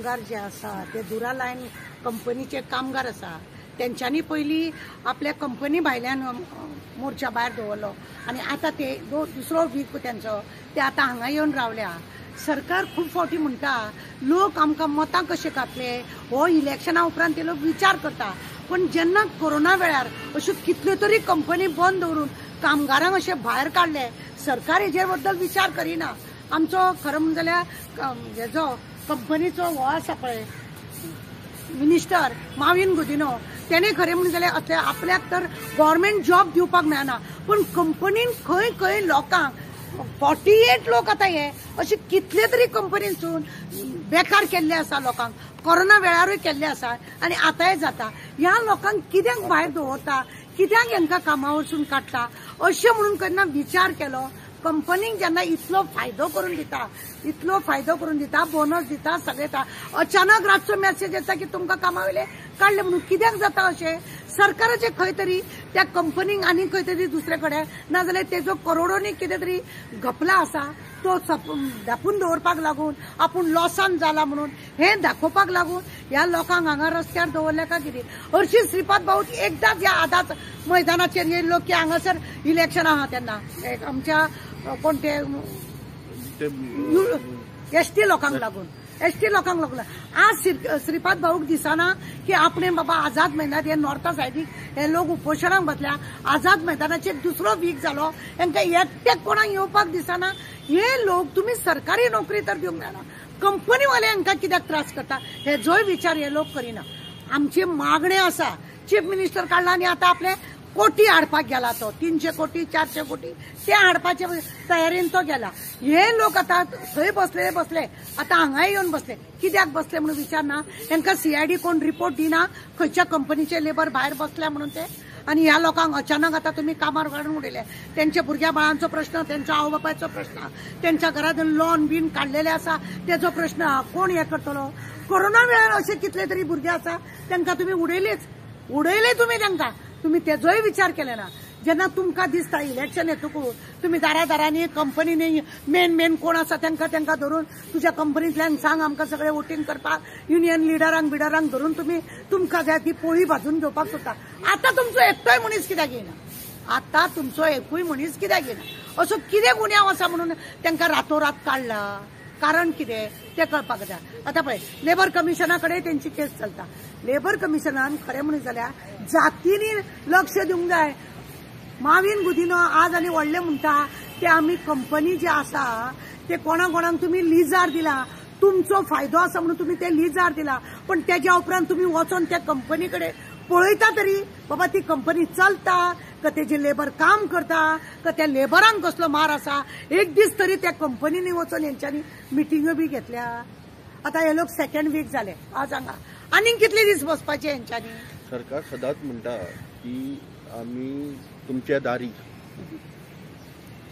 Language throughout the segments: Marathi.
कामगार जे आसा ते दुरालायन कंपनीचे कामगार आसा त्यांच्यानी पयलीं आपल्या कंपनी भायल्यान मोर्चा भायर दवरलो आनी आतां ते दुसरो वीक त्यांचो ते आतां हांगा येवन रावल्या। सरकार खूब फावटी म्हणटा लोक आमकां मतां कशे घातले हो इलेक्शना उपरांत ते लोक विचार करता, पण जेन्ना कोरोना वेळार अश्यो कितल्यो तरी कंपनी बंद दवरून कामगारांक अशे भायर काडले, सरकार हेजे बद्दल विचार करिना। आमचो खरें म्हणून जाल्यार हेजो कंपनीचो हो आसा पळय मिनिस्टर माविन गुदिनो त्याने खरें म्हणून जाल्यार असले आपल्याक तर गव्हर्नमेंट जॉब दिवपाक मेळना, पण कंपनीन खंय खंय लोकांक 48 लोक आतां हे अशे कितले तरी कंपनीसून बेकार केल्ले आसा, लोकांक कोरोना वेळारूय केल्ले आसा आनी आतांय जाता। ह्या लोकांक कित्याक भायर दवरता, कित्याक हांकां कामा वचून काडटा अशें म्हणून केन्ना विचार केलो? कंपनीक जेन्ना इतलो फायदो करून दिता, बोनस दिता, सगळे दिता, अचानक रातचो मेसेज येता की तुमकां कामा वयले काडले म्हणून कित्याक जाता अशें? सरकाराचे खंय तरी त्या कंपनीक आनी खंय तरी दुसरे कडेन नाजाल्यार तेजो करोडोनी कितें तरी घपला आसा तो धापून दवरपाक लागून आपूण लॉसान जाला म्हणून हे दाखोवपाक लागून ह्या लोकांक हांगा रस्त्यार दवरले काय कितें? हरशीं श्रीपाद भाऊ एकदांच ह्या आदात मैदानाचेर येयल्लो की हांगासर इलेक्शन आहा तेन्ना आमच्या कोण ते एसटी लोकांक लागून आज श्रीपाद भाऊक दिसना की आपणे बाबा आझाद मैदान हे नॉर्था सायडीक हे लोक उपोशणाक बसल्या, आझाद मैदानाचेर दुसरो वीक जालो, हांकां एकट्याक कोणाक येवपाक दिसना। हे लोक तुम्ही सरकारी नोकरी तर दिवंक मेळना, कंपनी वाले हांकां कित्याक त्रास करता हेजोय विचार हे लोक करिना। आमची मागणी आसा, चीफ मिनिस्टर काडला आनी आतां आपले कोटी हाडपाक गेला तो 300 कोटी 400 कोटी ते हाडपाचे तयारीन तो गेला। हे लोक आता थंय बसले आता हांगाय येवन बसले, कित्याक बसले म्हणून विचारना? हांकां CID कोण रिपोर्ट दिना खंयच्या कंपनीचे लेबर भायर बसल्या म्हणून ते, आणि ह्या लोकांक अचानक आता तुम्ही कामार काडून उडयले। त्यांच्या भुरग्या बाळांचो प्रश्न, त्यांच्या आवय बापायचो प्रश्न, त्यांच्या घरात लॉन बीन काढलेले आसा तेजो प्रश्न कोण हे करतलो? कोरोना वेळार असे कितले तरी भुरगे आसा तांकां तुम्ही उडयले तुम्ही तेजोय विचार केले ना। जेन्ना तुमकां दिसता इलेक्शन येतकूच तुम्ही दारांनी कंपनीनी मेन कोण आसा तांकां धरून तुज्या कंपनींतल्यान सांग आमकां सगळे वोटींग करपाक युनियन लिडरांक धरून तुमकां जाय ती पोळी भाजून घेवपाक सोदता। आतां तुमचो एकटोय मनीस कित्याक येना? असो कितें गुन्यांव आसा म्हणून तांकां रातोरात काडला? कारण कितें ते कळपाक जाय। आतां पळय लेबर कमिशनाकडे त्यांची केस चलता, लेबर कमिशनान खरें म्हणून जाल्यार जातींनी लक्ष दिवंक जाय। माविन गुदिनो आज आनी व्हडले म्हणटा ते आमी कंपनी जे आसा ते कोणाक तुम्ही लिजार दिला, तुमचो फायदो आसा म्हणून तुम्ही ते लिजार दिला, पण त्याच्या उपरांत तुम्ही वचून त्या कंपनीकडे पळयता तरी बाबा ती कंपनी चलता का, तेजे लेबर काम करता का, त्या लेबरांक कसलो मार आसा? एक दीस तरी त्या कंपनीनी वचून यांच्यानी मिटिंग बी घेतल्या। आता हे लोक सेकंड वीक जाले, आज हांगा आनीक कितले दीस बसपाचे यांच्यानी? सरकार सदांच म्हणटा की आम्ही तुमच्या दारी,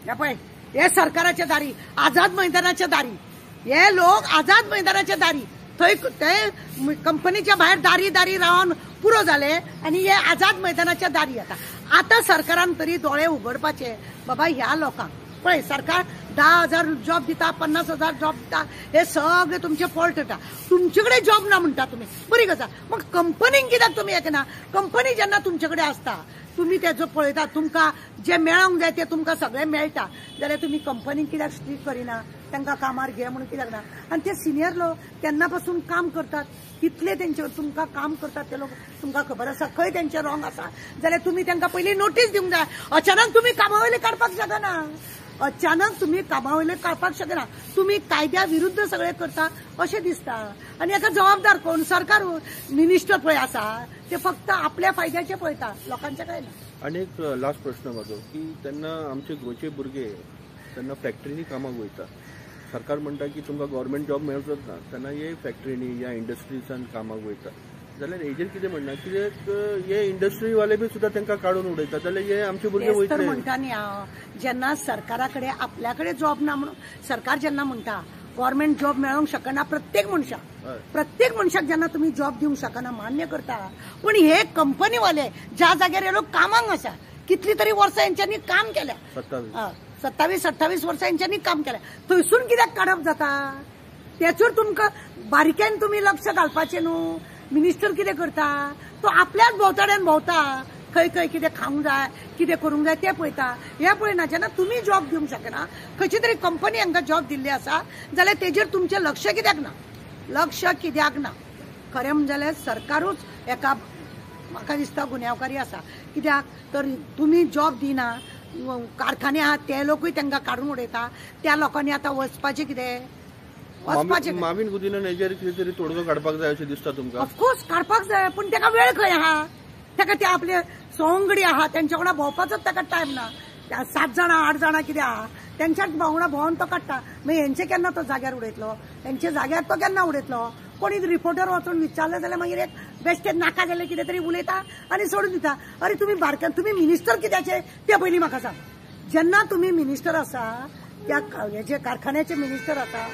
पळय हे सरकाराच्या दारी, आझाद मैदानाच्या दारी, हे लोक आझाद मैदानाच्या दारी थंय ते कंपनीच्या भायर दारी रावन पुरो जाले आणि हे आझाद मैदानाच्या दारी आता सरकारान तरी डोळे उघडपाचे बाबा ह्या लोकांक। पळय सरकार 10,000 जॉब दिता, 50,000 जॉब दिता, हे सगळे तुमचे फॉल्ट येता। तुमच्याकडे जॉब ना म्हणटा तुम्ही, बरी गजाल, मग कंपनीक कित्याक तुम्ही येना? कंपनी जेन्ना तुमच्याकडे असता तुम्ही तेजो पळयता, तुमकां जे मेळोंक जाय ते तुमकां सगळे मेळटा, जाल्यार तुम्ही कंपनीक कित्याक स्ट्रीक करिना? तांकां कामार घे म्हणून कित्याक ना? आणि ते सिनियर लोक तेन्ना पासून काम करतात, कितले तेंचे तुमकां काम करतात ते लोक तुमकां खबर आसा खंय तेंचे रॉंग आसा, जाल्यार तुम्ही तांकां पयलीं नोटीस दिवंक जाय। अचानक तुम्ही कामावयले काडपाक शकना, तुम्ही कायद्या विरुद्ध सगळे करता अशें दिसता। आणि हाका जबाबदार कोण? सरकार, मिनिस्टर पळय आसा ते फक्त आपल्या फायद्याचे पळयता, लोकांचे काय ना। आणि एक लास्ट प्रश्न म्हाजो की तेन्ना आमचे गोंयचे भुरगे तेन्ना फॅक्टरीनी कामाक वयता, सरकार म्हणटा की तुमकां गव्हर्नमेंट जॉब मेळचोच ना, तेन्ना हे फॅक्टरीनी या इंडस्ट्रीजान कामाक वयता, जाल्यार हेजेर कितें म्हणना? कित्याक हे इंडस्ट्री वाले बी सुद्दां तांकां काडून उडयता, जाल्यार हे आमचे भुरगे वयतले म्हणटा न्ही हांव, जेन्ना सरकाराकडे आपल्याकडे जॉब ना म्हणून सरकार जेन्ना म्हणटा गव्हर्नमेंट जॉब मेळोंक शकना प्रत्येक मनशाक जेन्ना तुम्ही जॉब दिवंक शकना मान्य करता, पण हे कंपनीवाले ज्या जाग्यार हे लोक कामाक आसा कितली तरी वर्सां यांच्यांनी काम केल्या, 27-28 वर्सां यांच्यांनी काम केल्या, थंयसून कित्याक काडप जाता? त्याचेर तुमकां बारीकायेन तुम्ही लक्ष घालपाचें न्हू. मिनिस्टर कितें करता तो आपल्याच भोंवतड्यान भोंवता, खंय खंय कितें खावंक जाय कितें करूंक जाय तें पळयता. हें पळयना. जेन्ना तुमी जॉब दिवंक शकना, खंयची तरी कंपनी हांकां जॉब दिल्ली आसा जाल्यार तेजेर तुमचें लक्ष कित्याक ना. लक्ष कित्याक ना. खरें म्हणजे जाल्यार सरकारूच एका म्हाका दिसता गुन्यांवकारी आसा. कित्याक तर तुमी जॉब दिना, कारखाने आहात ते लोकूय तांकां काडून उडयता. त्या लोकांनी आतां वचपाचें कितें, वचपाचें माविन गुदिनान हेजेर कितें तरी तोडगो काडपाक जाय अशें दिसता तुमकां. ऑफकोर्स काडपाक जाय, पूण ताका वेळ खंय आहा. ताका ते आपले सवंगडी आहा तेंच्या वांगडा भोंवपाचोच ताका टायम ना. 7 जाणां 8 जाणां कितें आहा तेंच्याच वांगडा भोंवन तो काडटा. मागीर हेंचे केन्ना तो जाग्यार उडयतलो, हेंचे जाग्यार तो केन्ना उडयतलो. कोणी रिपोर्टर वचून विचारलें जाल्यार मागीर एक बेश्टें नाका जाल्यार कितें तरी उलयता आनी सोडून दिता. अरे तुम्ही बारक्यान तुम्ही मिनिस्टर कित्याचे ते पयलीं म्हाका सांग. जेन्ना तुम्ही मिनिस्टर आसा, त्या हेचे कारखान्याचे मिनिस्टर आसा,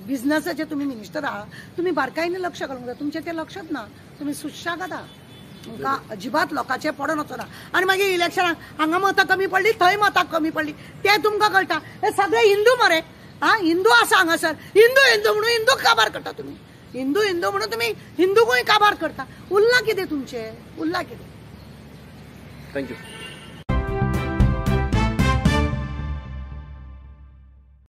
बिझनेसाचे तुम्ही मिनिस्टर आहात, तुम्ही बारकायेन लक्ष घालूंक जाय. तुमचें तें लक्षच ना. तुम्ही सुशेगाद आहा. तुमकां अजिबात लोकांचे पडून वचना. आनी मागीर इलेक्शनाक हांगा मतां कमी पडली, थंय मतां कमी पडली तें तुमकां कळटा. हे सगळे हिंदू मरे. हिंदू आसा हांगासर. हिंदू म्हणून हिंदू काबार करता तुम्ही. हिंदू म्हणून तुम्ही हिंदूकूय काबार करता. उरलां कितें तुमचें, उरलां कितें. थँक्यू.